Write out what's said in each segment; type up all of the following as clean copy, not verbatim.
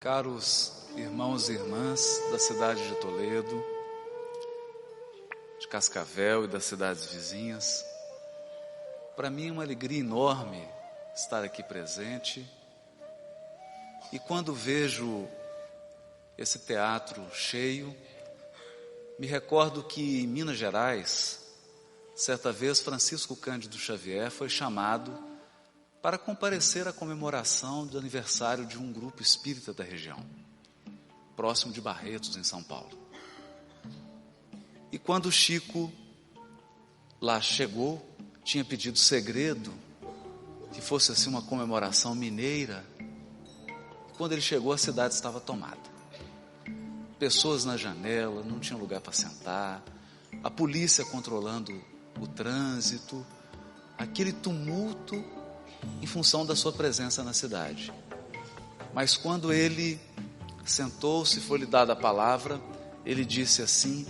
Caros irmãos e irmãs da cidade de Toledo, de Cascavel e das cidades vizinhas, para mim é uma alegria enorme estar aqui presente. E quando vejo esse teatro cheio, me recordo que em Minas Gerais, certa vez Francisco Cândido Xavier foi chamado para comparecer à comemoração do aniversário de um grupo espírita da região, próximo de Barretos, em São Paulo. E quando o Chico lá chegou, tinha pedido segredo, que fosse assim uma comemoração mineira. Quando ele chegou, a cidade estava tomada. Pessoas na janela, não tinha lugar para sentar, a polícia controlando o trânsito, aquele tumulto em função da sua presença na cidade. Mas quando ele sentou-se, foi-lhe dada a palavra, ele disse assim,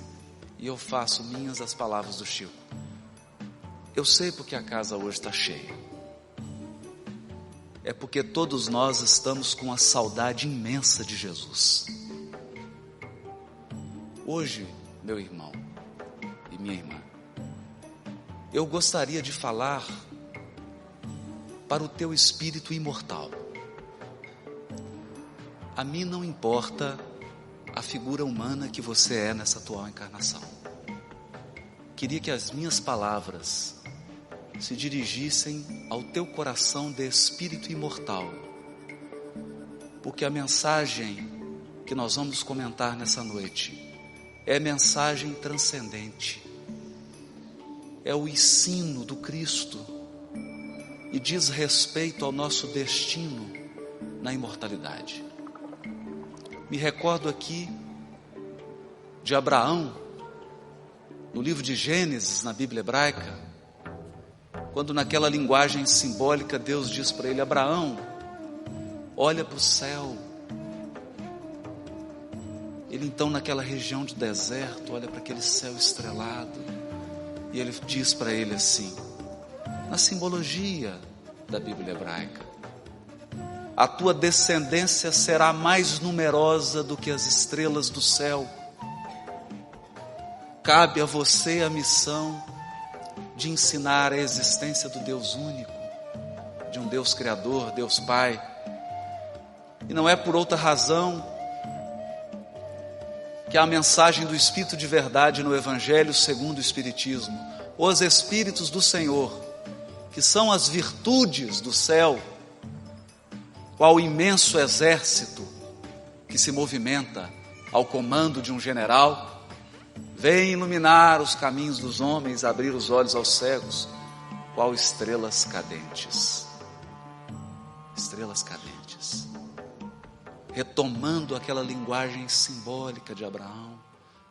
e eu faço minhas as palavras do Chico: eu sei porque a casa hoje está cheia. É porque todos nós estamos com uma saudade imensa de Jesus. Hoje, meu irmão e minha irmã, eu gostaria de falar para o teu espírito imortal. A mim não importa a figura humana que você é nessa atual encarnação. Queria que as minhas palavras se dirigissem ao teu coração de espírito imortal, porque a mensagem que nós vamos comentar nessa noite é mensagem transcendente, é o ensino do Cristo e diz respeito ao nosso destino na imortalidade. Me recordo aqui de Abraão, no livro de Gênesis, na Bíblia hebraica, quando naquela linguagem simbólica Deus diz para ele: Abraão, olha para o céu. Ele então, naquela região de deserto, olha para aquele céu estrelado e ele diz para ele assim, na simbologia da Bíblia hebraica: a tua descendência será mais numerosa do que as estrelas do céu. Cabe a você a missão de ensinar a existência do Deus único, de um Deus Criador, Deus Pai. E não é por outra razão que a mensagem do Espírito de verdade no Evangelho segundo o Espiritismo, os Espíritos do Senhor, que são as virtudes do céu, qual imenso exército que se movimenta ao comando de um general, vem iluminar os caminhos dos homens, abrir os olhos aos cegos, qual estrelas cadentes. Estrelas cadentes. Retomando aquela linguagem simbólica de Abraão,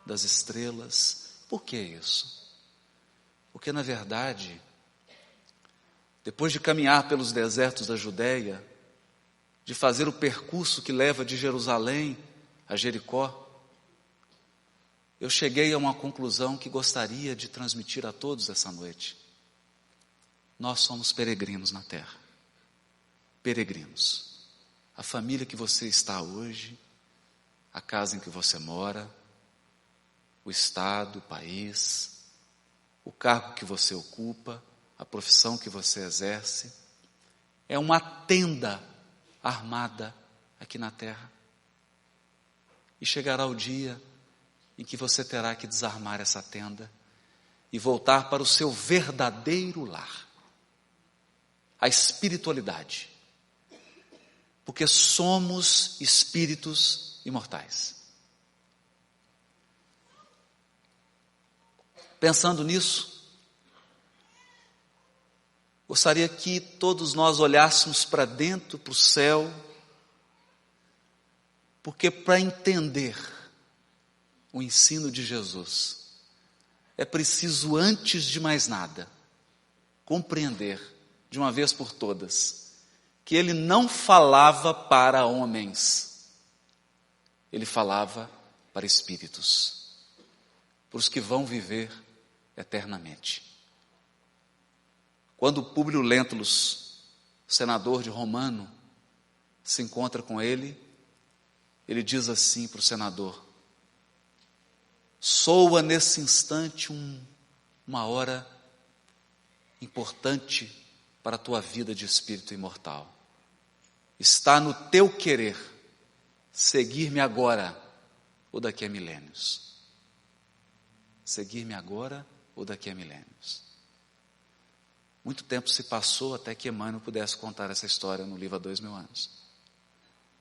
das estrelas. Por que isso? Porque na verdade, depois de caminhar pelos desertos da Judéia, de fazer o percurso que leva de Jerusalém a Jericó, eu cheguei a uma conclusão que gostaria de transmitir a todos essa noite. Nós somos peregrinos na terra. Peregrinos. A família que você está hoje, a casa em que você mora, o estado, o país, o cargo que você ocupa, a profissão que você exerce, é uma tenda armada aqui na terra. E chegará o dia em que você terá que desarmar essa tenda e voltar para o seu verdadeiro lar, a espiritualidade, porque somos espíritos imortais. Pensando nisso, gostaria que todos nós olhássemos para dentro, para o céu, porque para entender o ensino de Jesus, é preciso, antes de mais nada, compreender, de uma vez por todas, que ele não falava para homens, ele falava para espíritos, para os que vão viver eternamente. Quando Públio Lentulus, senador de Romano, se encontra com ele, ele diz assim para o senador: soa nesse instante uma hora importante para a tua vida de espírito imortal. Está no teu querer seguir-me agora ou daqui a milênios. Seguir-me agora ou daqui a milênios. Muito tempo se passou até que Emmanuel pudesse contar essa história no livro há 2000 anos.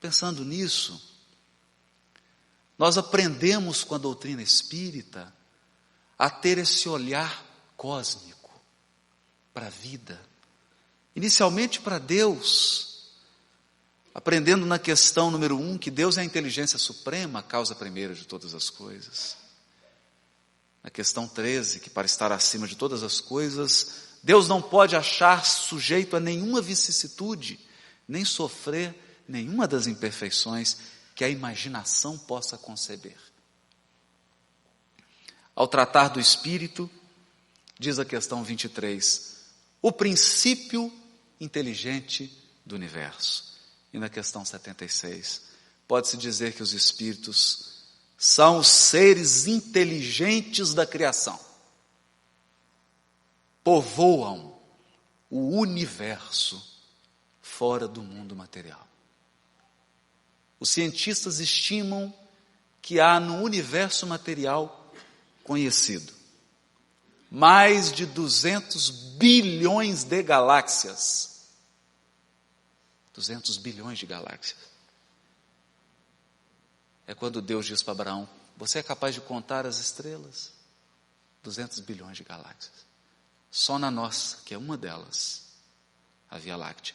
Pensando nisso, nós aprendemos com a doutrina espírita a ter esse olhar cósmico para a vida, inicialmente para Deus, aprendendo na questão número 1 que Deus é a inteligência suprema, a causa primeira de todas as coisas. Na questão 13, que para estar acima de todas as coisas, Deus não pode achar sujeito a nenhuma vicissitude, nem sofrer nenhuma das imperfeições que a imaginação possa conceber. Ao tratar do Espírito, diz a questão 23, o princípio inteligente do universo. E na questão 76, pode-se dizer que os Espíritos são os seres inteligentes da criação. Povoam o universo fora do mundo material. Os cientistas estimam que há no universo material conhecido mais de 200 bilhões de galáxias. 200 bilhões de galáxias. É quando Deus diz para Abraão: você é capaz de contar as estrelas? 200 bilhões de galáxias. Só na nossa, que é uma delas, a Via Láctea,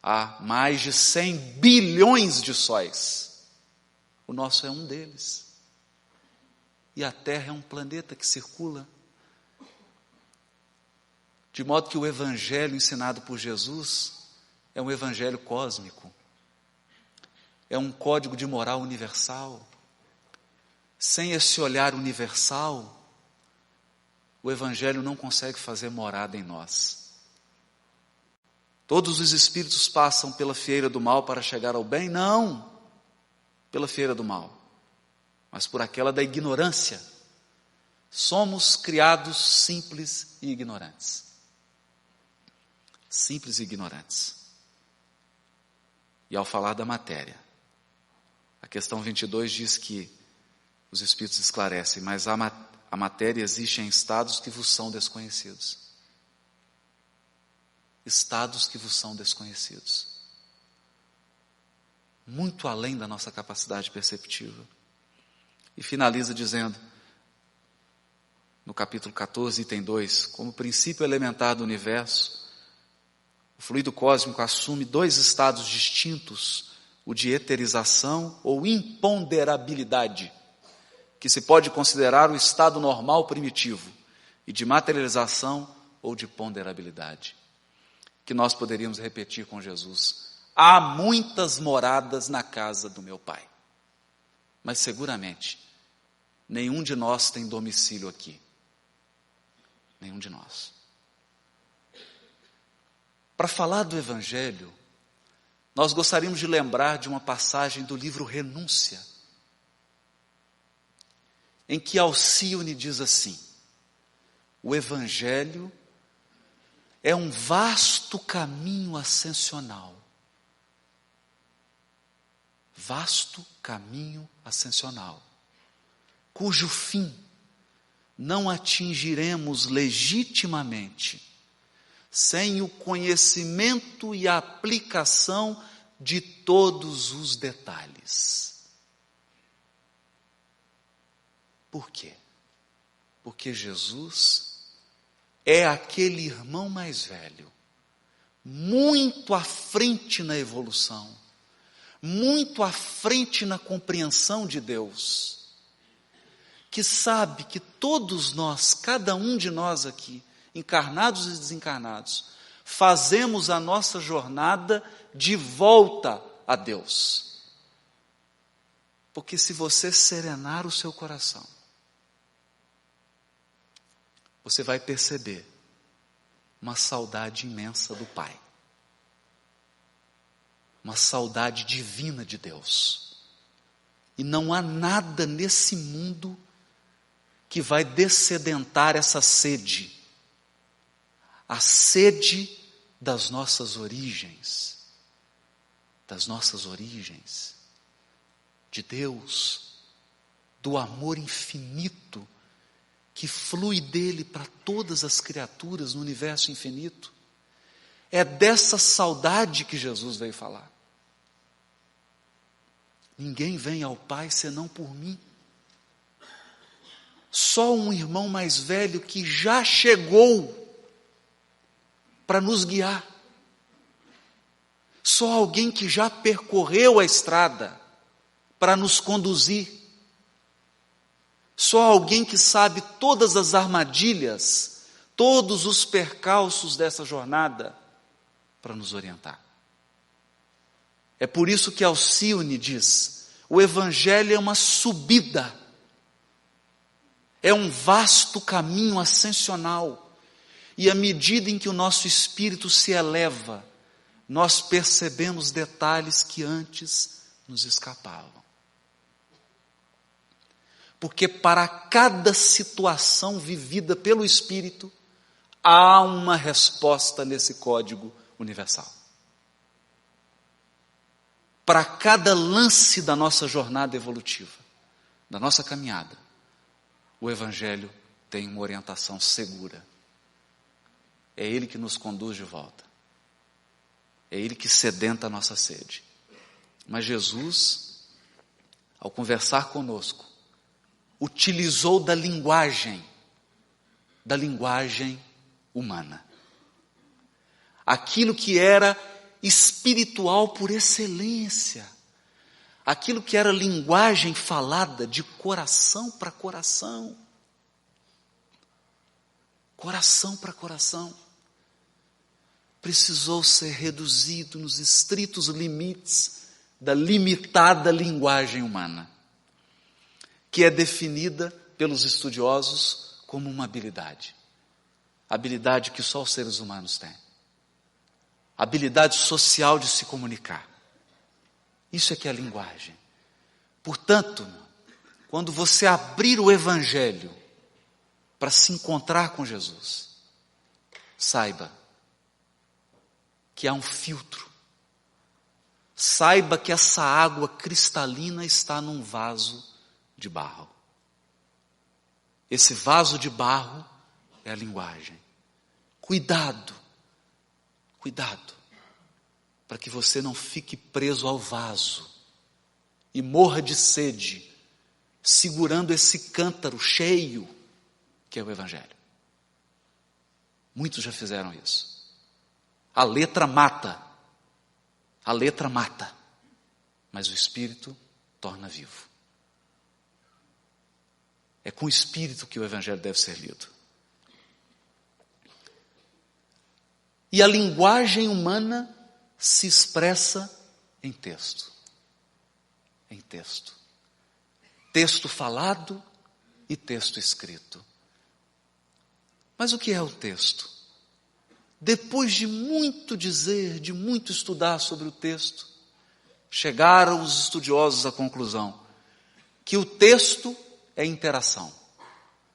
há mais de 100 bilhões de sóis. O nosso é um deles. E a Terra é um planeta que circula. De modo que o evangelho ensinado por Jesus é um evangelho cósmico. É um código de moral universal. Sem esse olhar universal, o evangelho não consegue fazer morada em nós. Todos os espíritos passam pela fieira do mal para chegar ao bem? Não, pela fieira do mal, mas por aquela da ignorância. Somos criados simples e ignorantes. Simples e ignorantes. E ao falar da matéria, a questão 22 diz que os Espíritos esclarecem, mas a matéria existe em estados que vos são desconhecidos. Estados que vos são desconhecidos. Muito além da nossa capacidade perceptiva. E finaliza dizendo, no capítulo 14, item 2, como princípio elementar do universo, o fluido cósmico assume dois estados distintos, o de eterização ou imponderabilidade, que se pode considerar o estado normal primitivo, e de materialização ou de ponderabilidade, que nós poderíamos repetir com Jesus: há muitas moradas na casa do meu Pai, mas seguramente nenhum de nós tem domicílio aqui. Nenhum de nós. Para falar do Evangelho, nós gostaríamos de lembrar de uma passagem do livro Renúncia, em que Alcione diz assim: o Evangelho é um vasto caminho ascensional. Vasto caminho ascensional, cujo fim não atingiremos legitimamente sem o conhecimento e a aplicação de todos os detalhes. Por quê? Porque Jesus é aquele irmão mais velho, muito à frente na evolução, muito à frente na compreensão de Deus, que sabe que todos nós, cada um de nós aqui, encarnados e desencarnados, fazemos a nossa jornada de volta a Deus. Porque se você serenar o seu coração, você vai perceber uma saudade imensa do Pai. Uma saudade divina de Deus. E não há nada nesse mundo que vai dessedentar essa sede. A sede das nossas origens. Das nossas origens. De Deus. Do amor infinito que flui dele para todas as criaturas no universo infinito. É dessa saudade que Jesus veio falar. Ninguém vem ao Pai senão por mim. Só um irmão mais velho que já chegou para nos guiar. Só alguém que já percorreu a estrada para nos conduzir. Só alguém que sabe todas as armadilhas, todos os percalços dessa jornada para nos orientar. É por isso que Alcione diz, o Evangelho é uma subida, é um vasto caminho ascensional, e à medida em que o nosso espírito se eleva, nós percebemos detalhes que antes nos escapavam. Porque para cada situação vivida pelo Espírito, há uma resposta nesse código universal. Para cada lance da nossa jornada evolutiva, da nossa caminhada, o Evangelho tem uma orientação segura. É Ele que nos conduz de volta. É Ele que sedenta a nossa sede. Mas Jesus, ao conversar conosco, utilizou da linguagem humana. Aquilo que era espiritual por excelência. Aquilo que era linguagem falada de coração para coração. Coração para coração. Precisou ser reduzido nos estritos limites da limitada linguagem humana, que é definida pelos estudiosos como uma habilidade. Habilidade que só os seres humanos têm. Habilidade social de se comunicar. Isso é que é a linguagem. Portanto, quando você abrir o Evangelho para se encontrar com Jesus, saiba que há um filtro. Saiba que essa água cristalina está num vaso de barro. Esse vaso de barro é a linguagem. Cuidado, para que você não fique preso ao vaso e morra de sede, segurando esse cântaro cheio que é o Evangelho. Muitos já fizeram isso. A letra mata, mas o Espírito torna vivo. É com o Espírito que o Evangelho deve ser lido. E a linguagem humana se expressa em texto. Em texto. Texto falado e texto escrito. Mas o que é o texto? Depois de muito dizer, de muito estudar sobre o texto, chegaram os estudiosos à conclusão que o texto é interação.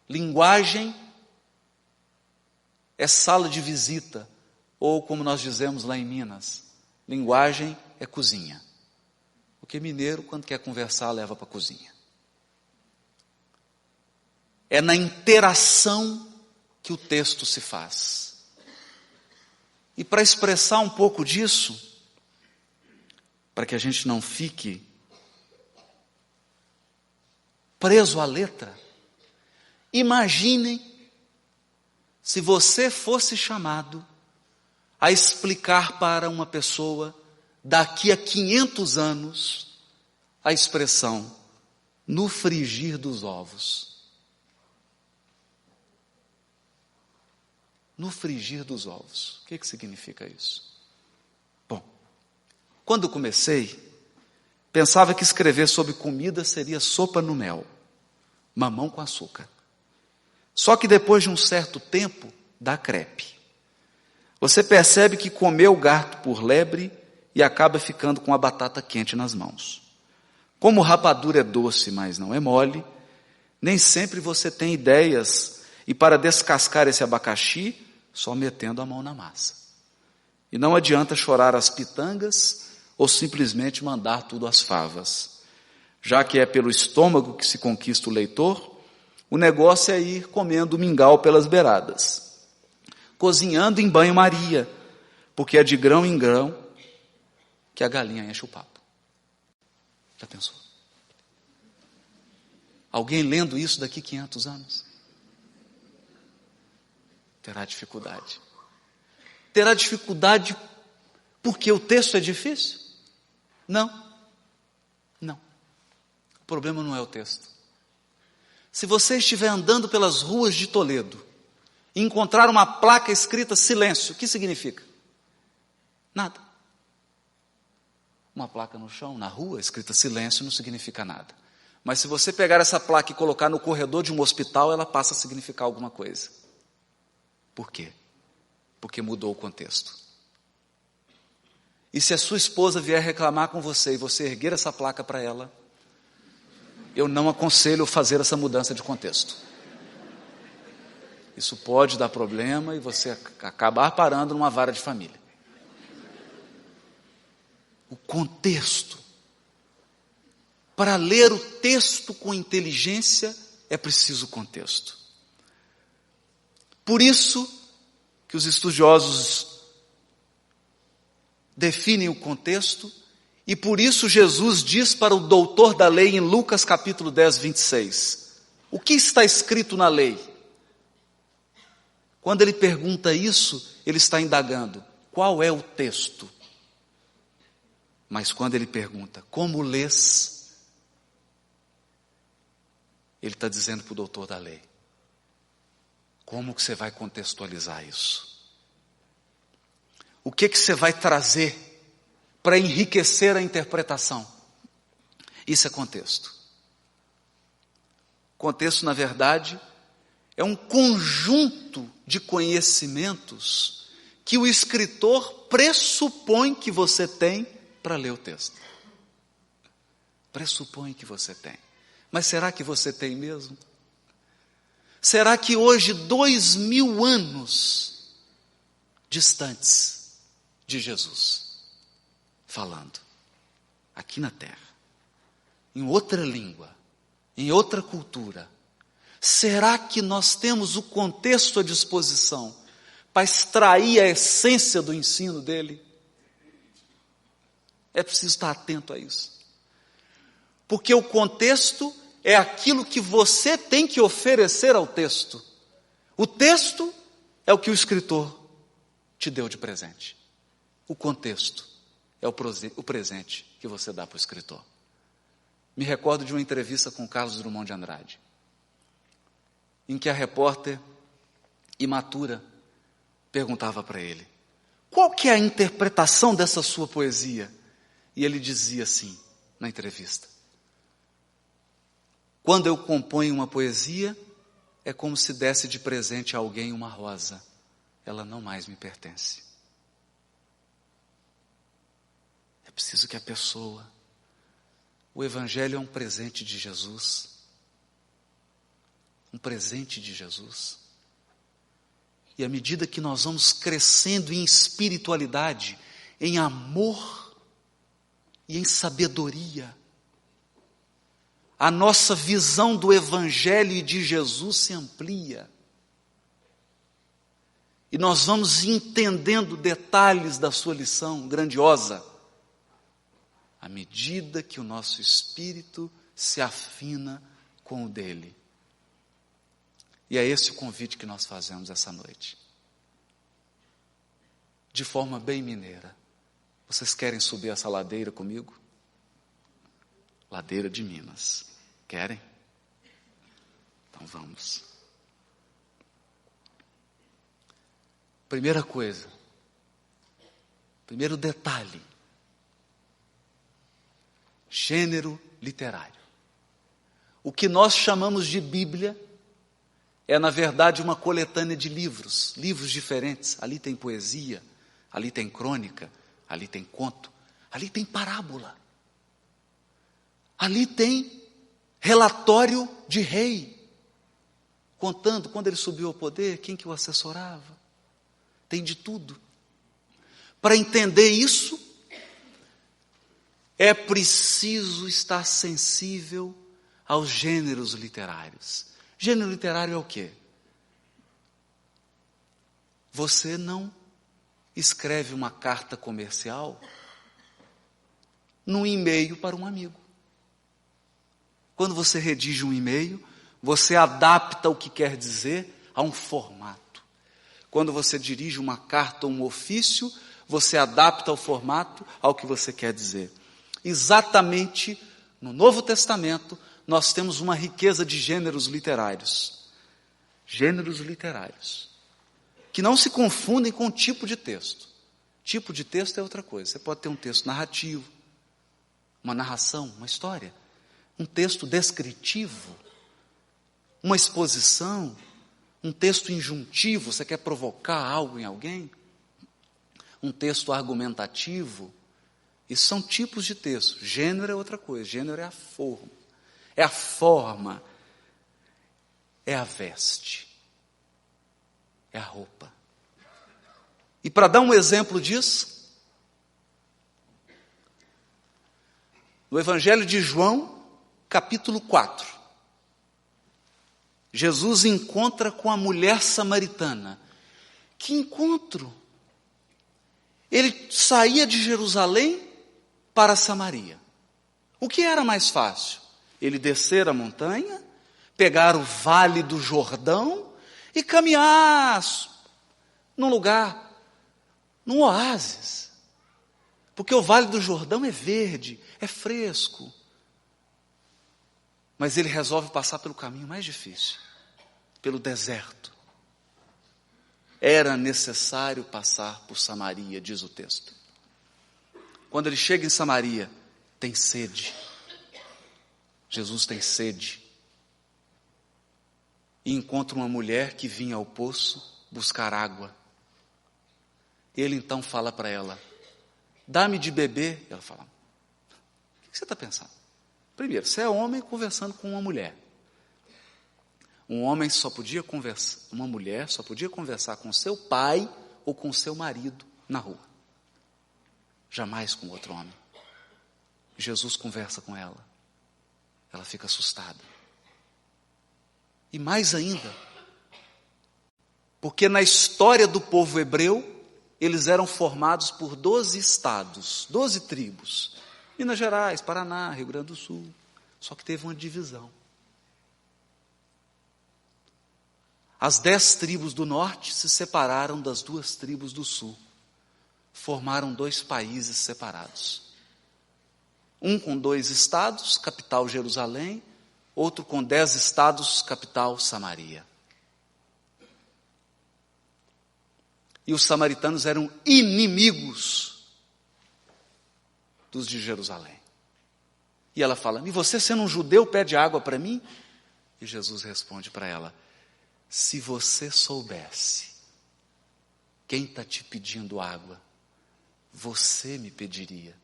Linguagem é sala de visita, ou como nós dizemos lá em Minas, linguagem é cozinha. Porque mineiro, quando quer conversar, leva para a cozinha. É na interação que o texto se faz. E para expressar um pouco disso, para que a gente não fique preso à letra, imaginem se você fosse chamado a explicar para uma pessoa, daqui a 500 anos, a expressão no frigir dos ovos. No frigir dos ovos. O que significa isso? Bom, quando comecei, pensava que escrever sobre comida seria sopa no mel, mamão com açúcar. Só que depois de um certo tempo, dá crepe. Você percebe que comeu gato por lebre e acaba ficando com a batata quente nas mãos. Como rapadura é doce, mas não é mole, nem sempre você tem ideias, e para descascar esse abacaxi, só metendo a mão na massa. E não adianta chorar as pitangas, ou simplesmente mandar tudo às favas. Já que é pelo estômago que se conquista o leitor, o negócio é ir comendo mingau pelas beiradas, cozinhando em banho-maria, porque é de grão em grão que a galinha enche o papo. Já pensou? Alguém lendo isso daqui 500 anos? Terá dificuldade. Terá dificuldade porque o texto é difícil? Não. Não. O problema não é o texto. Se você estiver andando pelas ruas de Toledo e encontrar uma placa escrita silêncio, o que significa? Nada. Uma placa no chão, na rua, escrita silêncio, não significa nada. Mas se você pegar essa placa e colocar no corredor de um hospital, ela passa a significar alguma coisa. Por quê? Porque mudou o contexto. E se a sua esposa vier reclamar com você e você erguer essa placa para ela, eu não aconselho fazer essa mudança de contexto. Isso pode dar problema e você acabar parando numa vara de família. O contexto. Para ler o texto com inteligência, é preciso contexto. Por isso que os estudiosos definem o contexto, e por isso Jesus diz para o doutor da lei em Lucas capítulo 10, 26, o que está escrito na lei? Quando ele pergunta isso, ele está indagando, qual é o texto? Mas quando ele pergunta, como lês? Ele está dizendo para o doutor da lei, como que você vai contextualizar isso? O que você vai trazer para enriquecer a interpretação? Isso é contexto. Contexto, na verdade, é um conjunto de conhecimentos que o escritor pressupõe que você tem para ler o texto. Pressupõe que você tem. Mas será que você tem mesmo? Será que hoje, 2000 anos distantes de Jesus, falando aqui na terra, em outra língua, em outra cultura, será que nós temos o contexto à disposição para extrair a essência do ensino dele? É preciso estar atento a isso. Porque o contexto é aquilo que você tem que oferecer ao texto. O texto é o que o escritor te deu de presente. O contexto é o presente que você dá para o escritor. Me recordo de uma entrevista com Carlos Drummond de Andrade, em que a repórter imatura perguntava para ele, qual que é a interpretação dessa sua poesia? E ele dizia assim, na entrevista, quando eu componho uma poesia, é como se desse de presente a alguém uma rosa. Ela não mais me pertence. É preciso que a pessoa... O Evangelho é um presente de Jesus. Um presente de Jesus. E à medida que nós vamos crescendo em espiritualidade, em amor e em sabedoria, a nossa visão do Evangelho e de Jesus se amplia. E nós vamos entendendo detalhes da sua lição grandiosa, à medida que o nosso espírito se afina com o dele. E é esse o convite que nós fazemos essa noite. De forma bem mineira. Vocês querem subir essa ladeira comigo? Ladeira de Minas. Querem? Então vamos. Primeira coisa. Primeiro detalhe. Gênero literário. O que nós chamamos de Bíblia é, na verdade, uma coletânea de livros. Livros diferentes. Ali tem poesia, ali tem crônica, ali tem conto, ali tem parábola. Ali tem relatório de rei, contando quando ele subiu ao poder, quem que o assessorava. Tem de tudo. Para entender isso, é preciso estar sensível aos gêneros literários. Gênero literário é o quê? Você não escreve uma carta comercial num e-mail para um amigo. Quando você redige um e-mail, você adapta o que quer dizer a um formato. Quando você dirige uma carta ou um ofício, você adapta o formato ao que você quer dizer. Exatamente no Novo Testamento, nós temos uma riqueza de gêneros literários. Gêneros literários. Que não se confundem com o tipo de texto. Tipo de texto é outra coisa. Você pode ter um texto narrativo, uma narração, uma história. Um texto descritivo, uma exposição, um texto injuntivo, você quer provocar algo em alguém? Um texto argumentativo. Isso são tipos de texto. Gênero é outra coisa. Gênero é a forma. É a forma. É a veste. É a roupa. E para dar um exemplo disso, no Evangelho de João, capítulo 4, Jesus encontra com a mulher samaritana. Que encontro! Ele saía de Jerusalém para Samaria. O que era mais fácil? Ele descer a montanha, pegar o vale do Jordão e caminhar num lugar, num oásis. Porque o vale do Jordão é verde, é fresco. Mas ele resolve passar pelo caminho mais difícil, pelo deserto. Era necessário passar por Samaria, diz o texto. Quando ele chega em Samaria, tem sede. Jesus tem sede. E encontra uma mulher que vinha ao poço buscar água. Ele então fala para ela, dá-me de beber. Ela fala, o que você está pensando? Primeiro, você é homem conversando com uma mulher. Um homem só podia conversar, uma mulher só podia conversar com seu pai ou com seu marido na rua. Jamais com outro homem. Jesus conversa com ela. Ela fica assustada. E mais ainda, porque na história do povo hebreu, eles eram formados por 12 estados, 12 tribos. Minas Gerais, Paraná, Rio Grande do Sul. Só que teve uma divisão. As 10 tribos do norte se separaram das 2 tribos do sul. Formaram 2 países separados. Um com 2 estados, capital Jerusalém, outro com 10 estados, capital Samaria. E os samaritanos eram inimigos dos de Jerusalém. E ela fala, e você sendo um judeu pede água para mim? E Jesus responde para ela, se você soubesse quem está te pedindo água, você me pediria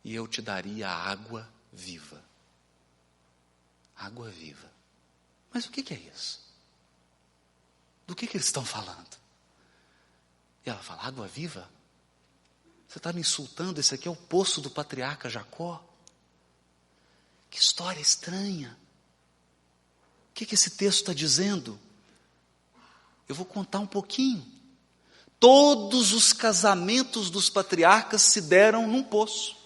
e eu te daria água viva. Água viva. Mas o que é isso? Do que eles estão falando? E ela fala, água viva? Você está me insultando? Esse aqui é o poço do patriarca Jacó? Que história estranha. O que esse texto está dizendo? Eu vou contar um pouquinho. Todos os casamentos dos patriarcas se deram num poço.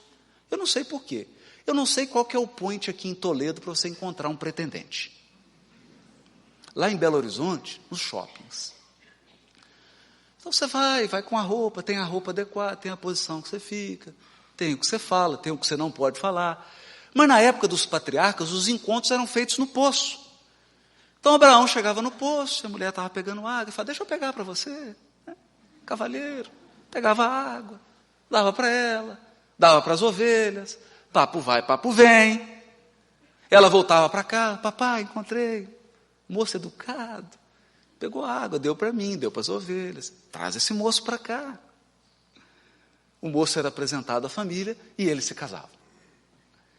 Eu não sei por quê. Eu não sei qual que é o point aqui em Toledo para você encontrar um pretendente. Lá em Belo Horizonte, nos shoppings. Então você vai com a roupa, tem a roupa adequada, tem a posição que você fica, tem o que você fala, tem o que você não pode falar. Mas na época dos patriarcas, os encontros eram feitos no poço. Então Abraão chegava no poço, a mulher estava pegando água, e falava, deixa eu pegar para você. Cavalheiro, pegava água, dava para ela, dava para as ovelhas, papo vai, papo vem. Ela voltava para casa, papai, encontrei, moço educado, pegou água, deu para mim, deu para as ovelhas, traz esse moço para cá. O moço era apresentado à família e eles se casavam.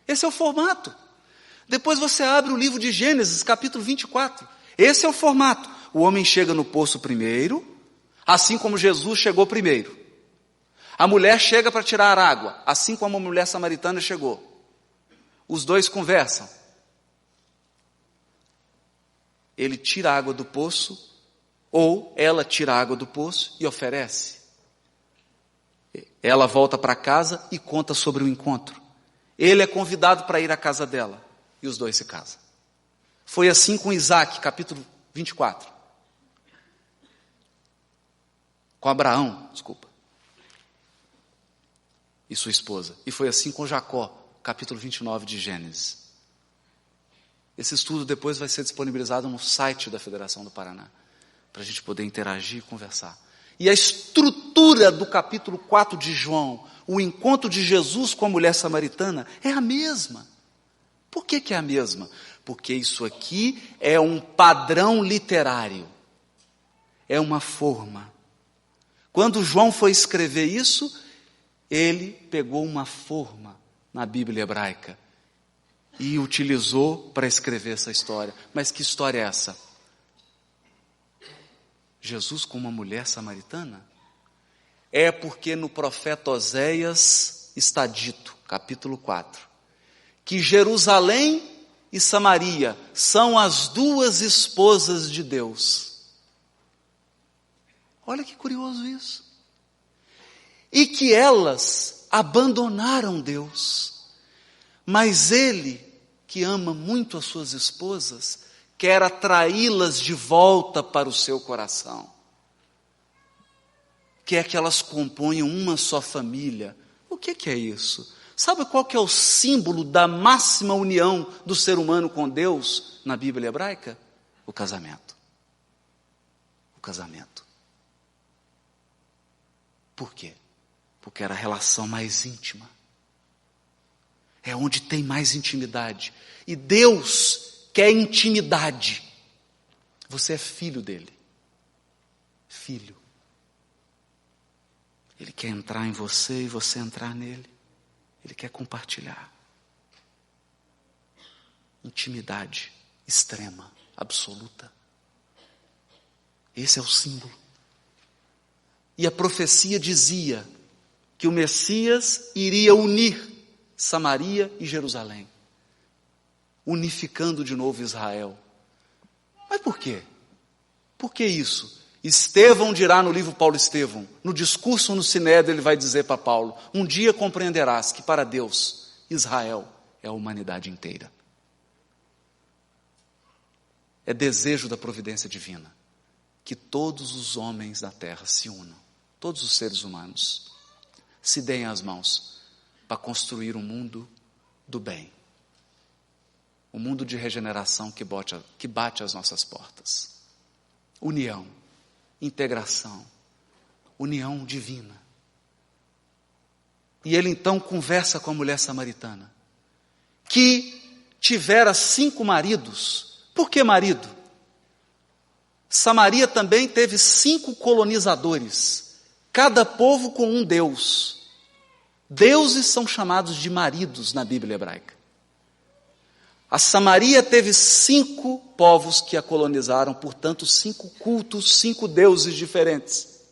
Esse é o formato. Depois você abre o livro de Gênesis, capítulo 24. Esse é o formato. O homem chega no poço primeiro, assim como Jesus chegou primeiro. A mulher chega para tirar água, assim como a mulher samaritana chegou. Os dois conversam. Ele tira a água do poço, ou ela tira a água do poço e oferece. Ela volta para casa e conta sobre o encontro. Ele é convidado para ir à casa dela. E os dois se casam. Foi assim com Isaac, capítulo 24. Com Abraão, desculpa. E sua esposa. E foi assim com Jacó, capítulo 29 de Gênesis. Esse estudo depois vai ser disponibilizado no site da Federação do Paraná, para a gente poder interagir e conversar. E a estrutura do capítulo 4 de João, o encontro de Jesus com a mulher samaritana, é a mesma. Por que é a mesma? Porque isso aqui é um padrão literário. É uma forma. Quando João foi escrever isso, ele pegou uma forma na Bíblia hebraica e utilizou para escrever essa história. Mas que história é essa? Jesus com uma mulher samaritana? É porque no profeta Oséias está dito, capítulo 4, que Jerusalém e Samaria são as duas esposas de Deus. Olha que curioso isso. E que elas abandonaram Deus. Mas Ele, que ama muito as suas esposas, quer atraí-las de volta para o seu coração. Quer que elas componham uma só família. O que é isso? Sabe qual que é o símbolo da máxima união do ser humano com Deus na Bíblia hebraica? O casamento. O casamento. Por quê? Porque era a relação mais íntima. É onde tem mais intimidade. E Deus quer intimidade. Você é filho dele. Filho. Ele quer entrar em você e você entrar nele. Ele quer compartilhar. Intimidade extrema, absoluta. Esse é o símbolo. E a profecia dizia que o Messias iria unir Samaria e Jerusalém, unificando de novo Israel. Mas por quê? Por que isso? Estevão dirá no livro Paulo Estevão, no discurso no Sinédrio, ele vai dizer para Paulo: um dia compreenderás que para Deus, Israel é a humanidade inteira. É desejo da providência divina que todos os homens da terra se unam, todos os seres humanos, se deem as mãos para construir um mundo do bem, um mundo de regeneração que bate às nossas portas. União. Integração, união divina. E ele então conversa com a mulher samaritana, que tivera 5 maridos. Por que marido? Samaria também teve 5 colonizadores, cada povo com um deus. Deuses são chamados de maridos na Bíblia hebraica. A Samaria teve 5 povos que a colonizaram, portanto 5 cultos, 5 deuses diferentes.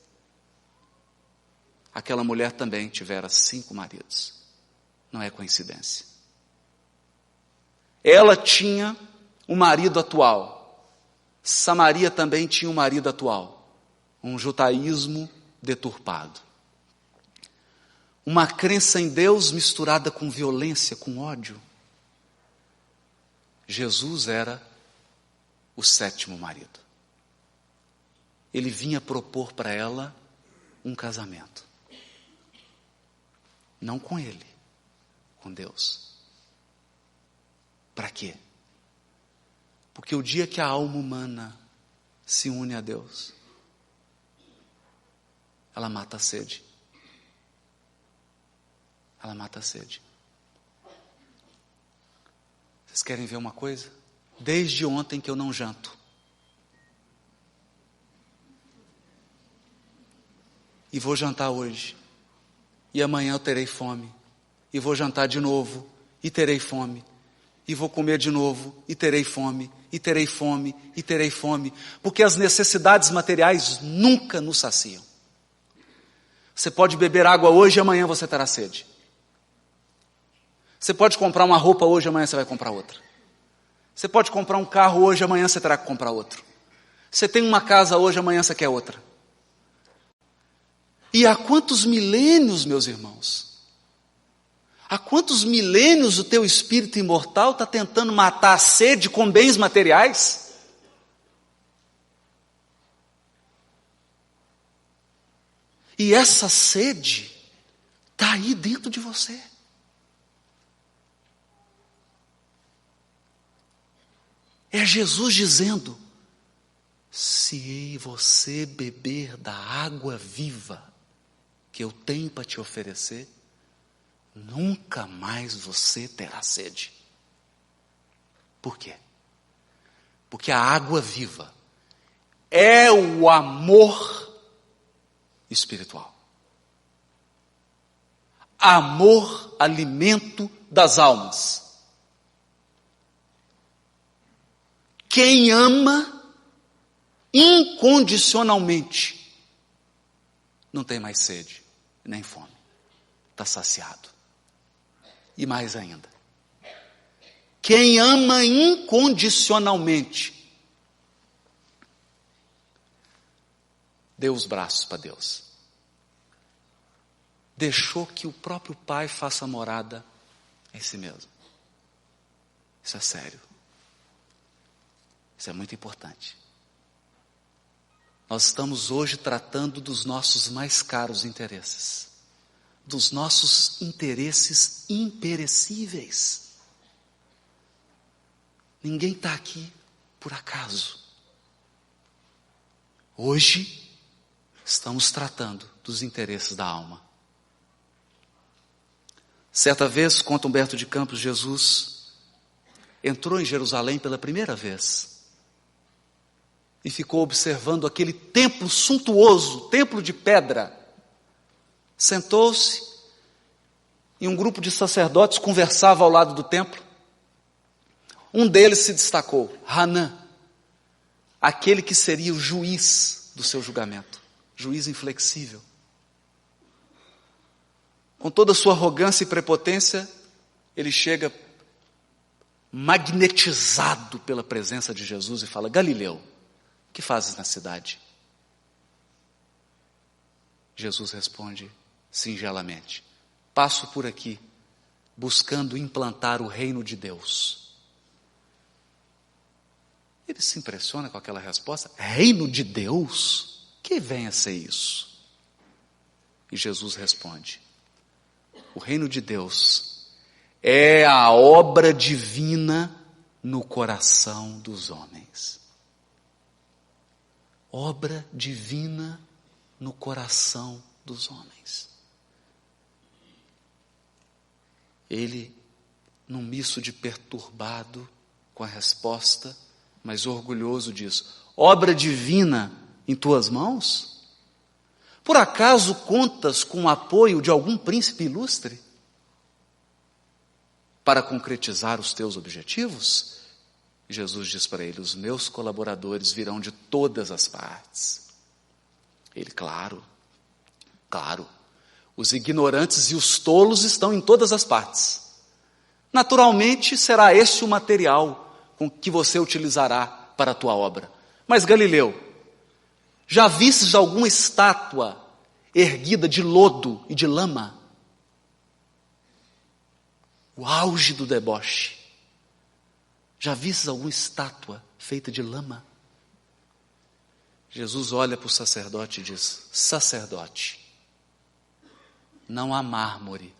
Aquela mulher também tivera 5 maridos. Não é coincidência. Ela tinha um marido atual. Samaria também tinha um marido atual. Um judaísmo deturpado. Uma crença em Deus misturada com violência, com ódio. Jesus era o 7º marido. Ele vinha propor para ela um casamento. Não com ele, com Deus. Para quê? Porque o dia que a alma humana se une a Deus, ela mata a sede. Ela mata a sede. Vocês querem ver uma coisa? Desde ontem que eu não janto. E vou jantar hoje. E amanhã eu terei fome. E vou jantar de novo. e terei fome. E vou comer de novo, e terei fome, e terei fome, e terei fome. Porque as necessidades materiais nunca nos saciam. Você pode beber água hoje e amanhã você terá sede. Você pode comprar uma roupa hoje e amanhã você vai comprar outra. Você pode comprar um carro hoje e amanhã você terá que comprar outro. Você tem uma casa hoje e amanhã você quer outra. E há quantos milênios, meus irmãos? Há quantos milênios o teu espírito imortal está tentando matar a sede com bens materiais? E essa sede está aí dentro de você. É Jesus dizendo, se você beber da água viva que eu tenho para te oferecer, nunca mais você terá sede. Por quê? Porque a água viva é o amor espiritual. Amor, alimento das almas. Quem ama incondicionalmente não tem mais sede, nem fome. Está saciado. E mais ainda, quem ama incondicionalmente, dê os braços para Deus. Deixou que o próprio Pai faça morada em si mesmo. Isso é sério. Isso é muito importante. Nós estamos hoje tratando dos nossos mais caros interesses. Dos nossos interesses imperecíveis. Ninguém está aqui por acaso. Hoje, estamos tratando dos interesses da alma. Certa vez, conta Humberto de Campos, Jesus entrou em Jerusalém pela primeira vez. E ficou observando aquele templo suntuoso, templo de pedra. Sentou-se e um grupo de sacerdotes conversava ao lado do templo. Um deles se destacou, Hanã, aquele que seria o juiz do seu julgamento, juiz inflexível. Com toda a sua arrogância e prepotência, ele chega magnetizado pela presença de Jesus e fala, Galileu, o que fazes na cidade? Jesus responde singelamente, passo por aqui, buscando implantar o reino de Deus. Ele se impressiona com aquela resposta, reino de Deus? Que vem a ser isso? E Jesus responde, o reino de Deus é a obra divina no coração dos homens. Obra divina no coração dos homens. Ele, num misto de perturbado com a resposta, mas orgulhoso diz, obra divina em tuas mãos? Por acaso contas com o apoio de algum príncipe ilustre para concretizar os teus objetivos? Jesus diz para ele, os meus colaboradores virão de todas as partes. Ele, claro, os ignorantes e os tolos estão em todas as partes. Naturalmente, será esse o material com que você utilizará para a tua obra. Mas Galileu, já vistes alguma estátua erguida de lodo e de lama? O auge do deboche. Já vistes alguma estátua feita de lama? Jesus olha para o sacerdote e diz, sacerdote, não há mármore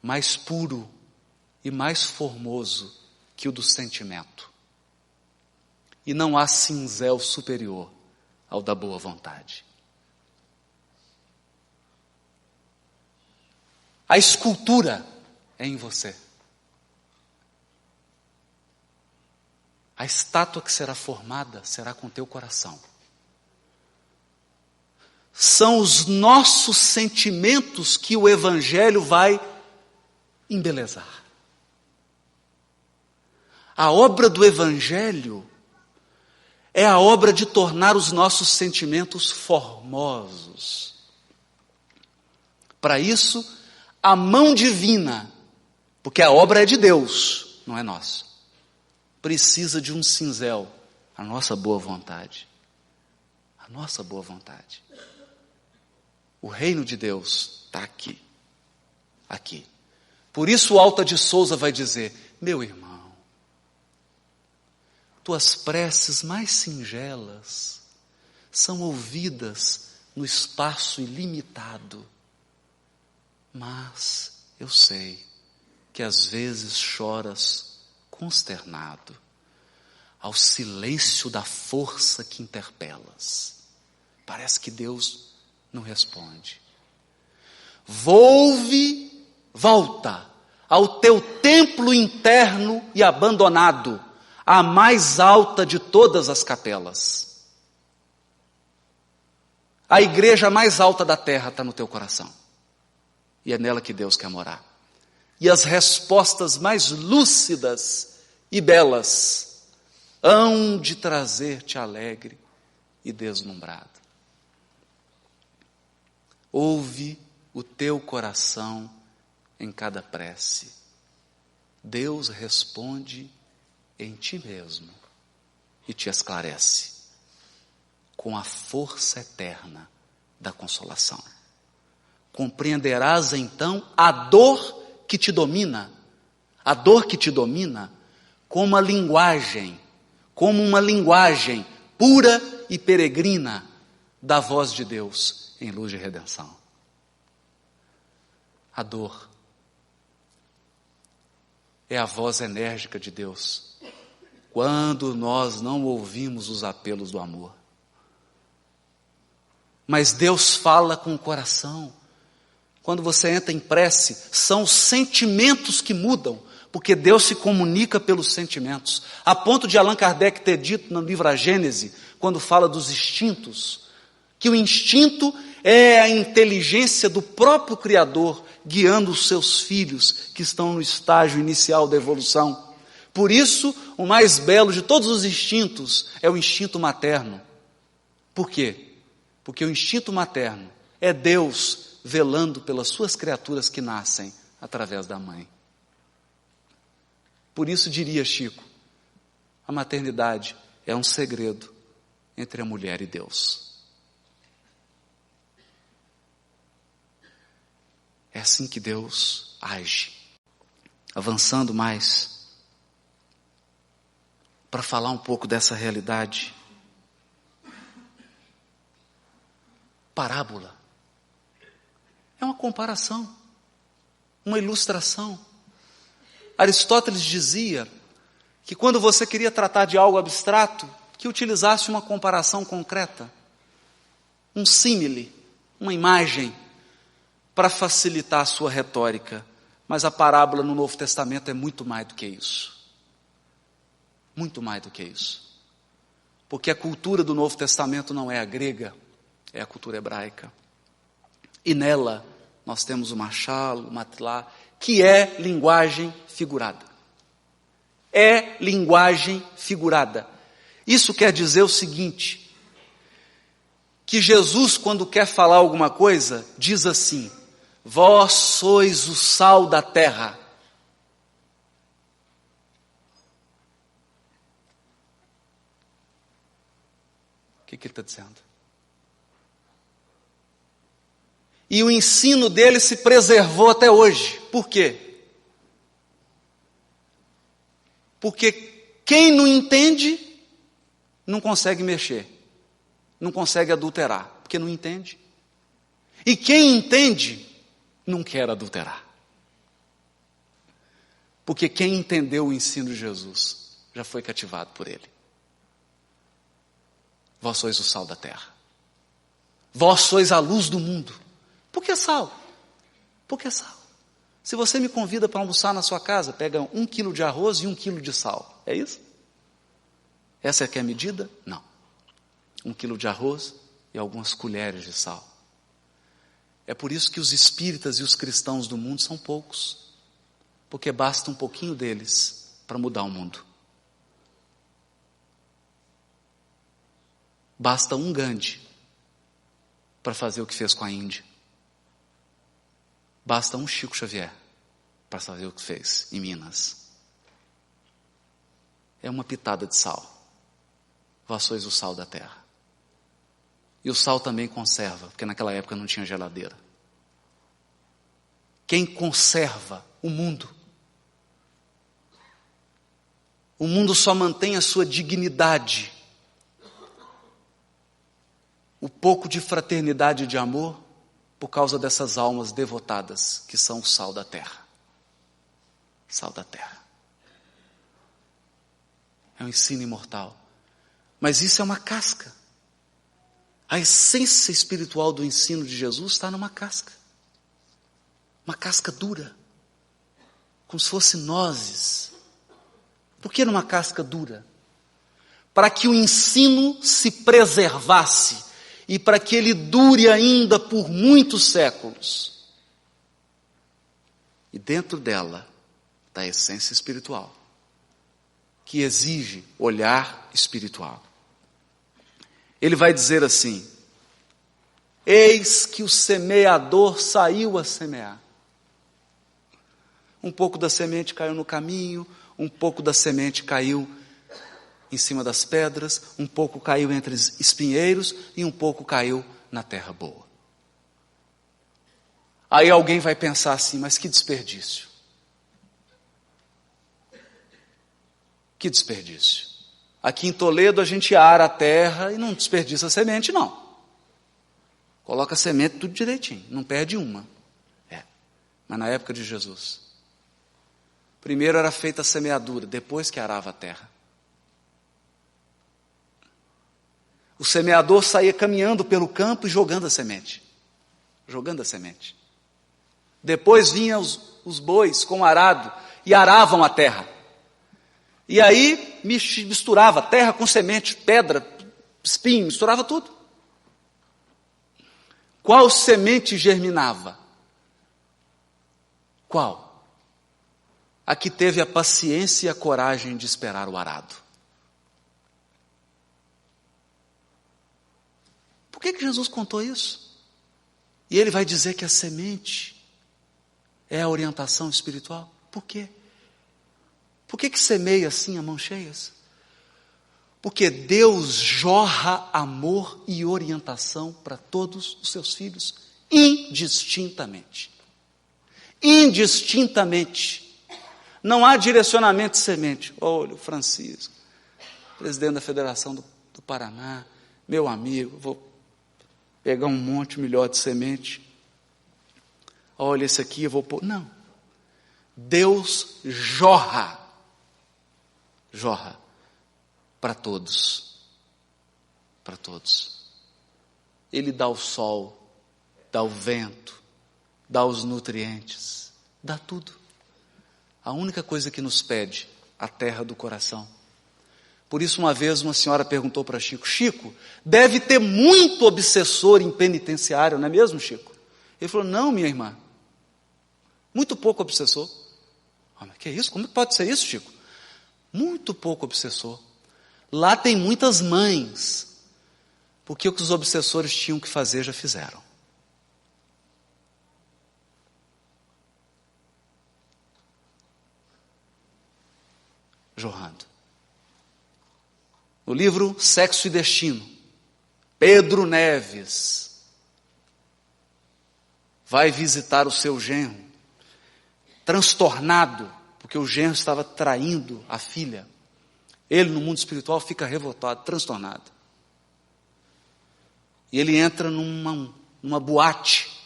mais puro e mais formoso que o do sentimento. E não há cinzel superior ao da boa vontade. A escultura é em você. A estátua que será formada será com teu coração. São os nossos sentimentos que o Evangelho vai embelezar. A obra do Evangelho é a obra de tornar os nossos sentimentos formosos. Para isso, a mão divina, porque a obra é de Deus, não é nossa, precisa de um cinzel, a nossa boa vontade. A nossa boa vontade. O reino de Deus está aqui. Aqui. Por isso o Alta de Souza vai dizer: meu irmão, tuas preces mais singelas são ouvidas no espaço ilimitado. Mas eu sei que às vezes choras consternado ao silêncio da força que interpelas. Parece que Deus não responde. Volta ao teu templo interno e abandonado, a mais alta de todas as capelas. A igreja mais alta da terra está no teu coração. E é nela que Deus quer morar. E as respostas mais lúcidas e belas hão de trazer-te alegre e deslumbrado. Ouve o teu coração em cada prece. Deus responde em ti mesmo e te esclarece com a força eterna da consolação. Compreenderás então a dor que te domina, como uma linguagem pura e peregrina da voz de Deus em luz de redenção. A dor é a voz enérgica de Deus quando nós não ouvimos os apelos do amor. Mas Deus fala com o coração. Quando você entra em prece, são os sentimentos que mudam, porque Deus se comunica pelos sentimentos. A ponto de Allan Kardec ter dito no livro A Gênese, quando fala dos instintos, que o instinto é a inteligência do próprio Criador, guiando os seus filhos que estão no estágio inicial da evolução. Por isso, o mais belo de todos os instintos é o instinto materno. Por quê? Porque o instinto materno é Deus velando pelas suas criaturas que nascem através da mãe. Por isso diria Chico, a maternidade é um segredo entre a mulher e Deus. É assim que Deus age. Avançando mais, para falar um pouco dessa realidade. Parábola é uma comparação, uma ilustração. Aristóteles dizia que quando você queria tratar de algo abstrato, que utilizasse uma comparação concreta, um símile, uma imagem, para facilitar a sua retórica. Mas a parábola no Novo Testamento é muito mais do que isso. Muito mais do que isso. Porque a cultura do Novo Testamento não é a grega, é a cultura hebraica. E nela nós temos o machalo, o matilá, que é linguagem figurada. É linguagem figurada. Isso quer dizer o seguinte, que Jesus, quando quer falar alguma coisa, diz assim: vós sois o sal da terra. O que ele está dizendo? E o ensino dele se preservou até hoje. Por quê? Porque quem não entende, não consegue mexer. Não consegue adulterar, porque não entende. E quem entende, não quer adulterar. Porque quem entendeu o ensino de Jesus, já foi cativado por ele. Vós sois o sal da terra. Vós sois a luz do mundo. Por que sal? Por que sal? Se você me convida para almoçar na sua casa, pega 1 quilo de arroz e 1 quilo de sal. É isso? Essa é que é a medida? Não. 1 quilo de arroz e algumas colheres de sal. É por isso que os espíritas e os cristãos do mundo são poucos. Porque basta um pouquinho deles para mudar o mundo. Basta um Gandhi para fazer o que fez com a Índia. Basta um Chico Xavier para fazer o que fez em Minas. É uma pitada de sal. Vós sois o sal da terra. E o sal também conserva, porque naquela época não tinha geladeira. Quem conserva o mundo? O mundo só mantém a sua dignidade. O pouco de fraternidade e de amor, por causa dessas almas devotadas, que são o sal da terra. Sal da terra. É um ensino imortal. Mas isso é uma casca. A essência espiritual do ensino de Jesus está numa casca. Uma casca dura. Como se fosse nozes. Por que numa casca dura? Para que o ensino se preservasse e para que ele dure ainda por muitos séculos. E dentro dela está a essência espiritual, que exige olhar espiritual. Ele vai dizer assim: eis que o semeador saiu a semear. Um pouco da semente caiu no caminho, um pouco da semente caiu em cima das pedras, um pouco caiu entre espinheiros e um pouco caiu na terra boa. Aí alguém vai pensar assim, mas que desperdício. Que desperdício. Aqui em Toledo a gente ara a terra e não desperdiça a semente, não. Coloca a semente tudo direitinho, não perde uma. Mas na época de Jesus, primeiro era feita a semeadura, depois que arava a terra. O semeador saía caminhando pelo campo e jogando a semente. Jogando a semente. Depois vinham os bois com o arado e aravam a terra. E aí misturava terra com semente, pedra, espinho, misturava tudo. Qual semente germinava? Qual? A que teve a paciência e a coragem de esperar o arado. Por que Jesus contou isso? E ele vai dizer que a semente é a orientação espiritual. Por quê? Por que semeia assim a mãos cheias? Porque Deus jorra amor e orientação para todos os seus filhos, indistintamente. Indistintamente. Não há direcionamento de semente. Olha, o Francisco, presidente da Federação do Paraná, meu amigo, vou pegar um monte melhor de semente. Olha, esse aqui eu vou pôr. Não. Deus jorra para todos. Para todos. Ele dá o sol, dá o vento, dá os nutrientes, dá tudo. A única coisa que nos pede, a terra do coração. Por isso, uma vez, uma senhora perguntou para Chico: Chico, deve ter muito obsessor em penitenciário, não é mesmo, Chico? Ele falou: não, minha irmã, muito pouco obsessor. Ah, mas que é isso? Como pode ser isso, Chico? Muito pouco obsessor. Lá tem muitas mães, porque o que os obsessores tinham que fazer já fizeram. Jorrando. No livro Sexo e Destino, Pedro Neves vai visitar o seu genro, transtornado, porque o genro estava traindo a filha. Ele, no mundo espiritual, fica revoltado, transtornado. E ele entra numa boate.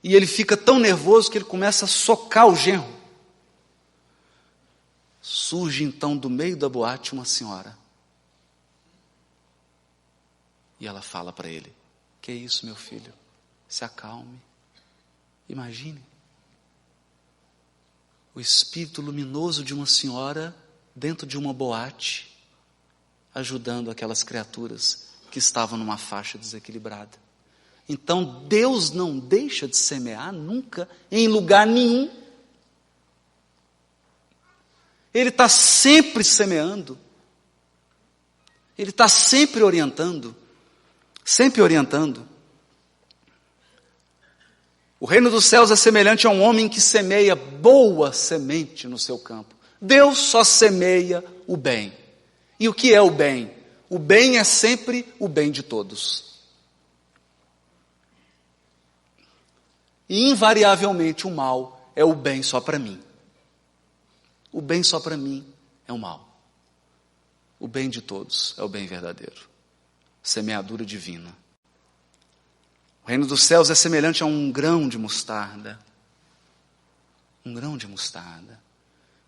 E ele fica tão nervoso que ele começa a socar o genro. Surge então do meio da boate uma senhora. E ela fala para ele: que é isso, meu filho? Se acalme. Imagine. O espírito luminoso de uma senhora dentro de uma boate, ajudando aquelas criaturas que estavam numa faixa desequilibrada. Então Deus não deixa de semear nunca, em lugar nenhum. Ele está sempre semeando. Ele está sempre orientando, sempre orientando. O reino dos céus é semelhante a um homem que semeia boa semente no seu campo. Deus só semeia o bem. E o que é o bem? O bem é sempre o bem de todos. E invariavelmente o mal é o bem só para mim. O bem só para mim é o mal. O bem de todos é o bem verdadeiro. Semeadura divina. O reino dos céus é semelhante a um grão de mostarda. Um grão de mostarda.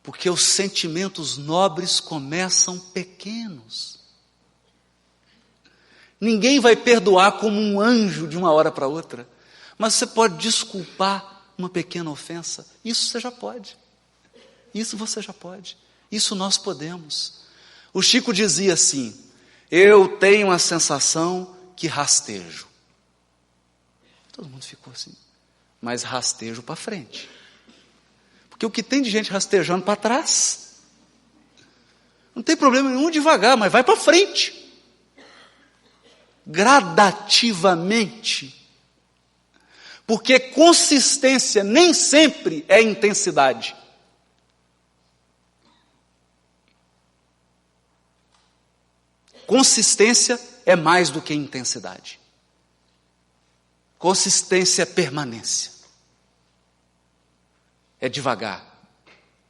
Porque os sentimentos nobres começam pequenos. Ninguém vai perdoar como um anjo de uma hora para outra. Mas você pode desculpar uma pequena ofensa. Isso você já pode. Isso você já pode. Isso nós podemos. O Chico dizia assim: eu tenho a sensação que rastejo. Todo mundo ficou assim. Mas rastejo para frente. Porque o que tem de gente rastejando para trás, não tem problema nenhum devagar, mas vai para frente. Gradativamente. Porque consistência nem sempre é intensidade. Consistência é mais do que intensidade. Consistência é permanência. É devagar,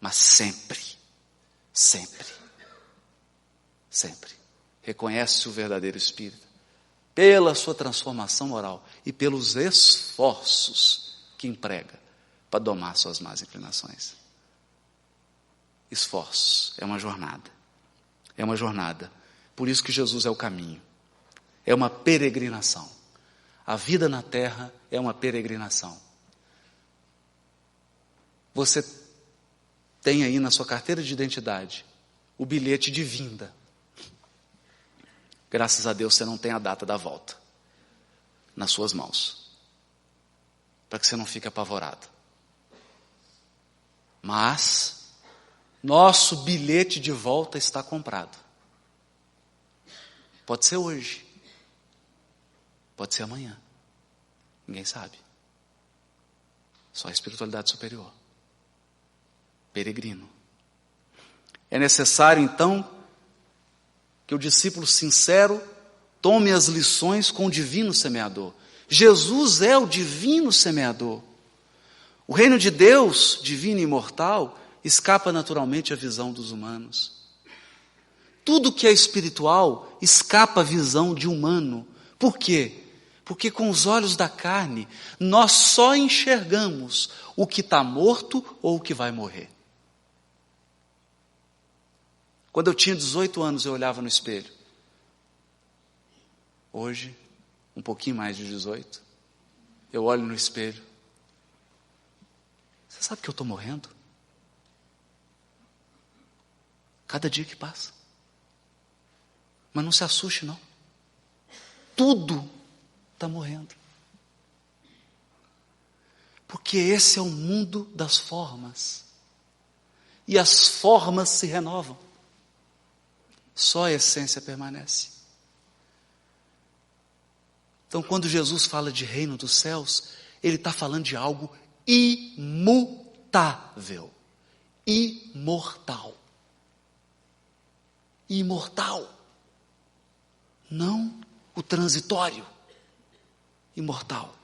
mas sempre, sempre, sempre. Reconhece o verdadeiro espírito pela sua transformação moral e pelos esforços que emprega para domar suas más inclinações. Esforços, é uma jornada. É uma jornada. Por isso que Jesus é o caminho. É uma peregrinação. A vida na terra é uma peregrinação. Você tem aí na sua carteira de identidade o bilhete de vinda. Graças a Deus você não tem a data da volta nas suas mãos, para que você não fique apavorado. Mas nosso bilhete de volta está comprado. Pode ser hoje, pode ser amanhã, ninguém sabe. Só a espiritualidade superior. Peregrino. É necessário então que o discípulo sincero tome as lições com o divino semeador. Jesus é o divino semeador. O reino de Deus, divino e imortal, escapa naturalmente à visão dos humanos. Tudo que é espiritual escapa à visão de humano. Por quê? Porque com os olhos da carne nós só enxergamos o que está morto ou o que vai morrer. Quando eu tinha 18 anos, eu olhava no espelho. Hoje, um pouquinho mais de 18, eu olho no espelho. Você sabe que eu estou morrendo? Cada dia que passa. Mas não se assuste, não. Tudo está morrendo. Porque esse é o mundo das formas. E as formas se renovam. Só a essência permanece. Então, quando Jesus fala de reino dos céus, Ele está falando de algo imutável, imortal. Imortal. Não o transitório. Imortal.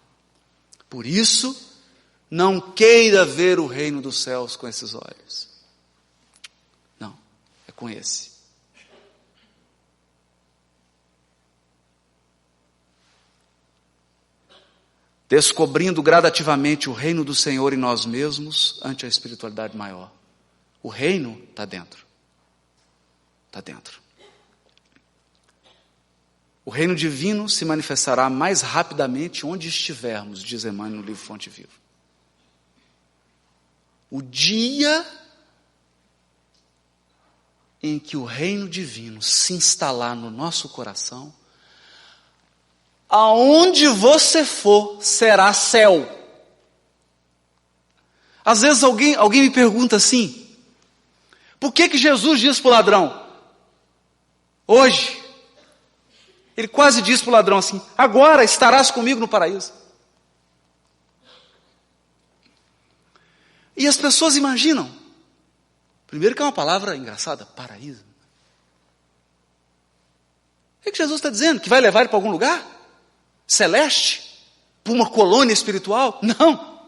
Por isso, não queira ver o reino dos céus com esses olhos. Não, é com esse. Descobrindo gradativamente o reino do Senhor em nós mesmos ante a espiritualidade maior. O reino está dentro. Está dentro. O reino divino se manifestará mais rapidamente onde estivermos, diz Emmanuel no livro Fonte Viva. O dia em que o reino divino se instalar no nosso coração, aonde você for, será céu. Às vezes alguém me pergunta assim, por que Jesus diz para o ladrão, hoje Ele quase diz para o ladrão assim: agora estarás comigo no paraíso. E as pessoas imaginam, primeiro que é uma palavra engraçada, paraíso. O que Jesus está dizendo? Que vai levar ele para algum lugar? Celeste? Para uma colônia espiritual? Não.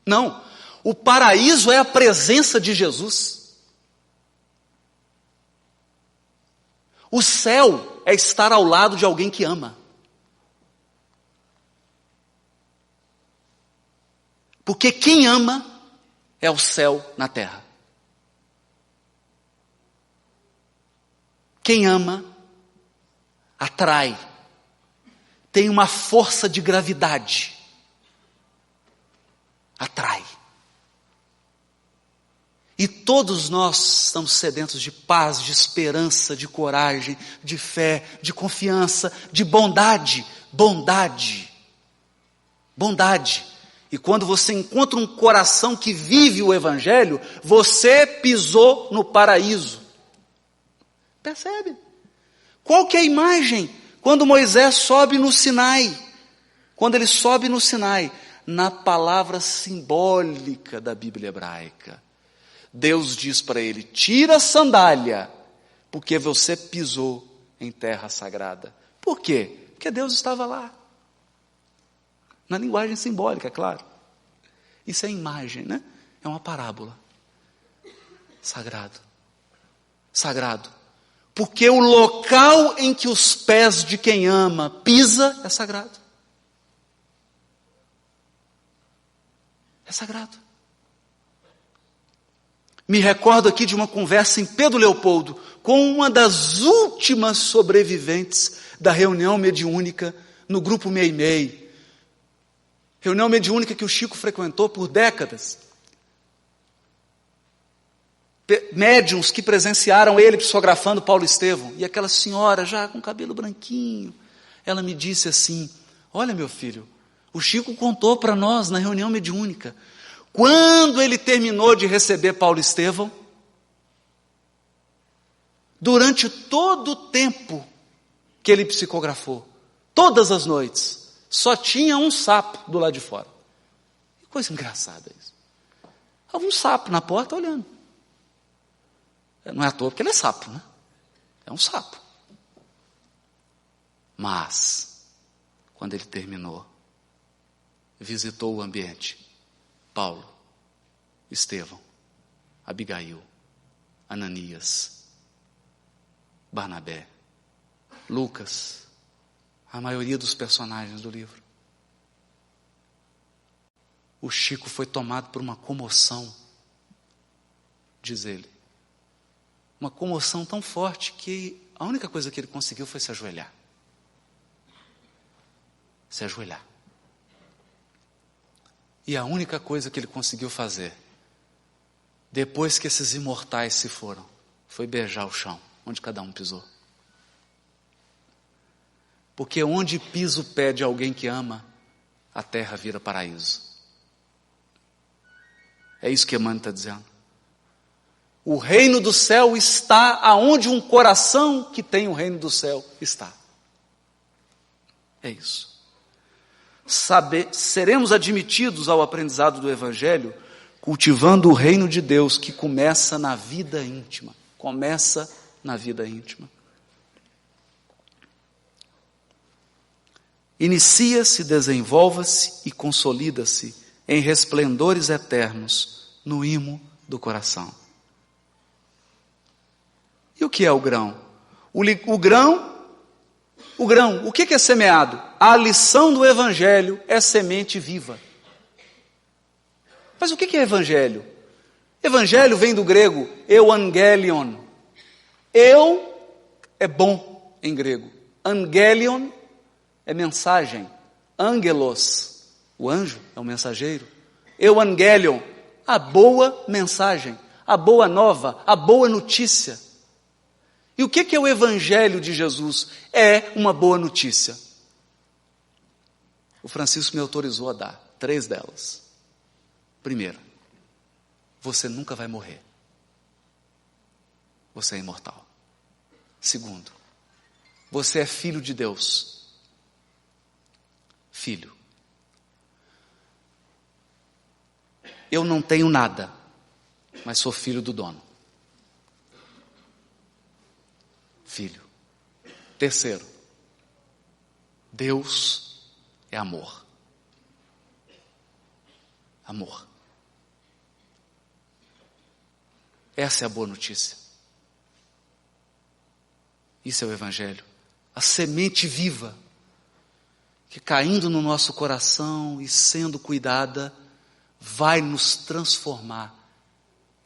Não. O paraíso é a presença de Jesus. O céu é estar ao lado de alguém que ama. Porque quem ama é o céu na terra. Quem ama atrai, tem uma força de gravidade, atrai. E todos nós estamos sedentos de paz, de esperança, de coragem, de fé, de confiança, de bondade. Bondade. Bondade. E quando você encontra um coração que vive o Evangelho, você pisou no paraíso. Percebe? Qual que é a imagem? Quando Moisés sobe no Sinai. Quando ele sobe no Sinai, na palavra simbólica da Bíblia hebraica, Deus diz para ele: tira a sandália, porque você pisou em terra sagrada. Por quê? Porque Deus estava lá. Na linguagem simbólica, é claro. Isso é imagem, né? É uma parábola. Sagrado. Sagrado. Porque o local em que os pés de quem ama pisa é sagrado. É sagrado. Me recordo aqui de uma conversa em Pedro Leopoldo com uma das últimas sobreviventes da reunião mediúnica no grupo Meimei. Reunião mediúnica que o Chico frequentou por décadas. Médiuns que presenciaram ele psicografando Paulo Estevão. E aquela senhora já com cabelo branquinho, ela me disse assim: olha, meu filho, o Chico contou para nós na reunião mediúnica, quando ele terminou de receber Paulo Estevão, durante todo o tempo que ele psicografou, todas as noites, só tinha um sapo do lado de fora. Que coisa engraçada isso. Havia um sapo na porta olhando. Não é à toa porque ele é sapo, né? É um sapo. Mas, quando ele terminou, visitou o ambiente. Paulo, Estevão, Abigail, Ananias, Barnabé, Lucas, a maioria dos personagens do livro. O Chico foi tomado por uma comoção, diz ele. Uma comoção tão forte que a única coisa que ele conseguiu foi se ajoelhar. Se ajoelhar. E a única coisa que ele conseguiu fazer, depois que esses imortais se foram, foi beijar o chão, onde cada um pisou. Porque onde pisa o pé de alguém que ama, a terra vira paraíso. É isso que Emmanuel está dizendo. O reino do céu está aonde um coração que tem o reino do céu está. É isso. Seremos admitidos ao aprendizado do Evangelho cultivando o reino de Deus que começa na vida íntima. Começa na vida íntima. Inicia-se, desenvolva-se e consolida-se em resplendores eternos no imo do coração. E o que é o grão? O grão, o que é semeado? A lição do Evangelho é semente viva. Mas o que é Evangelho? Evangelho vem do grego euangelion. Eu é bom em grego. Angelion é mensagem. Angelos, o anjo, é o mensageiro. Euangelion, a boa mensagem, a boa nova, a boa notícia. E o que é o Evangelho de Jesus? É uma boa notícia. O Francisco me autorizou a dar 3 delas. Primeira, você nunca vai morrer. Você é imortal. Segundo, Você é filho de Deus. Filho. Eu não tenho nada, mas sou filho do dono. Filho. Terceiro, Deus é amor. Amor. Essa é a boa notícia. Isso é o Evangelho. A semente viva, que caindo no nosso coração e sendo cuidada, vai nos transformar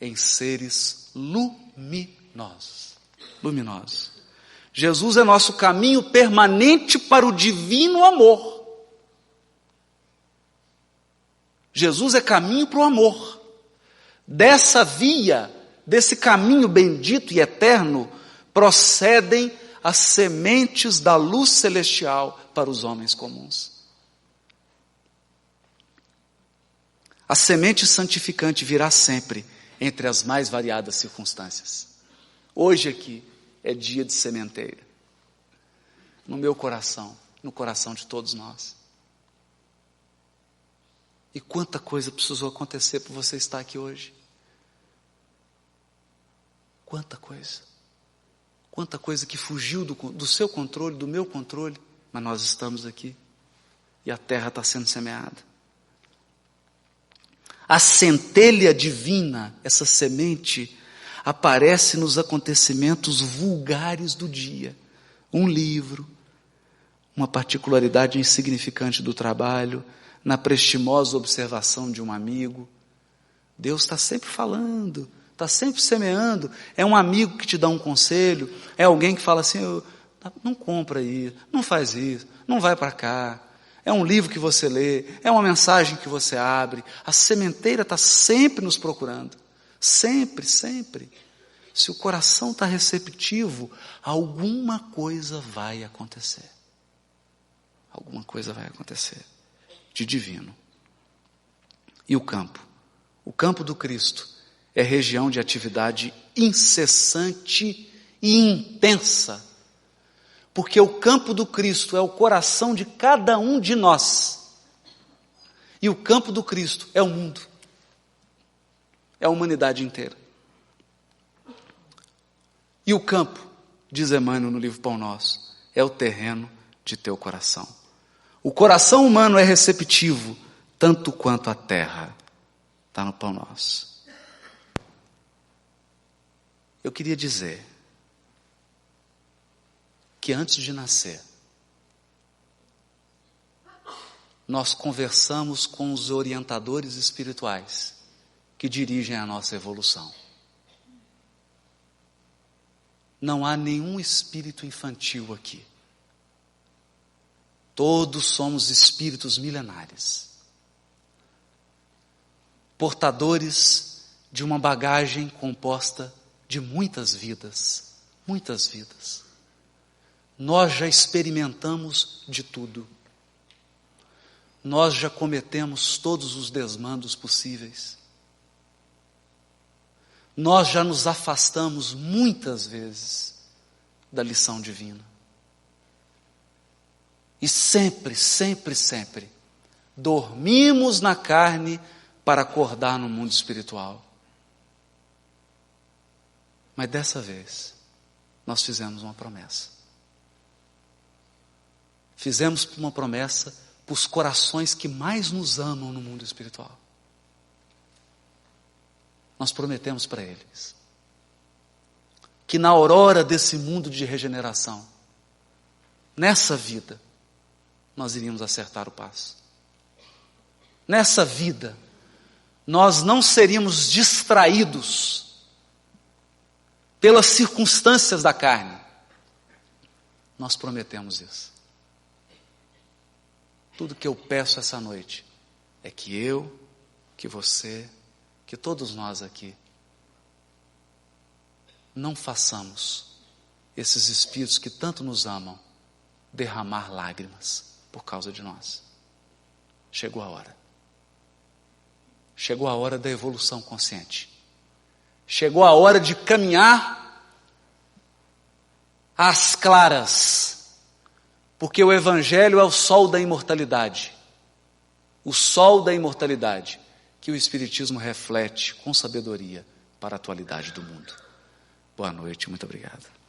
em seres luminosos. Luminosos. Jesus é nosso caminho permanente para o divino amor. Jesus é caminho para o amor. Dessa via, desse caminho bendito e eterno, procedem as sementes da luz celestial para os homens comuns. A semente santificante virá sempre entre as mais variadas circunstâncias. Hoje aqui é dia de sementeira. No meu coração, no coração de todos nós. E quanta coisa precisou acontecer para você estar aqui hoje. Quanta coisa. Quanta coisa que fugiu do seu controle, do meu controle, mas nós estamos aqui. E a terra está sendo semeada. A centelha divina, essa semente, aparece nos acontecimentos vulgares do dia. Um livro, uma particularidade insignificante do trabalho, na prestimosa observação de um amigo. Deus está sempre falando, está sempre semeando. É um amigo que te dá um conselho, é alguém que fala assim, não compra isso, não faz isso, não vai para cá. É um livro que você lê, é uma mensagem que você abre. A sementeira está sempre nos procurando. Sempre, sempre. Se o coração está receptivo, alguma coisa vai acontecer. Alguma coisa vai acontecer. De divino. E o campo? O campo do Cristo é região de atividade incessante e intensa. Porque o campo do Cristo é o coração de cada um de nós. E o campo do Cristo é o mundo. É a humanidade inteira. E o campo, diz Emmanuel no livro Pão Nosso, é o terreno de teu coração. O coração humano é receptivo, tanto quanto a terra. Está no Pão Nosso. Eu queria dizer que antes de nascer, nós conversamos com os orientadores espirituais que dirigem a nossa evolução. Não há nenhum espírito infantil aqui. Todos somos espíritos milenares, portadores de uma bagagem composta de muitas vidas, muitas vidas. Nós já experimentamos de tudo. Nós já cometemos todos os desmandos possíveis. Nós já nos afastamos muitas vezes da lição divina. E sempre, sempre, sempre, dormimos na carne para acordar no mundo espiritual. Mas dessa vez, nós fizemos uma promessa. Fizemos uma promessa para os corações que mais nos amam no mundo espiritual. Nós prometemos para eles que na aurora desse mundo de regeneração, nessa vida, nós iríamos acertar o passo. Nessa vida, nós não seríamos distraídos pelas circunstâncias da carne. Nós prometemos isso. Tudo que eu peço essa noite é que eu, que você, que todos nós aqui, não façamos esses espíritos que tanto nos amam derramar lágrimas por causa de nós. Chegou a hora. Chegou a hora da evolução consciente. Chegou a hora de caminhar às claras, porque o Evangelho é o sol da imortalidade, o sol da imortalidade, que o Espiritismo reflete com sabedoria para a atualidade do mundo. Boa noite, muito obrigado.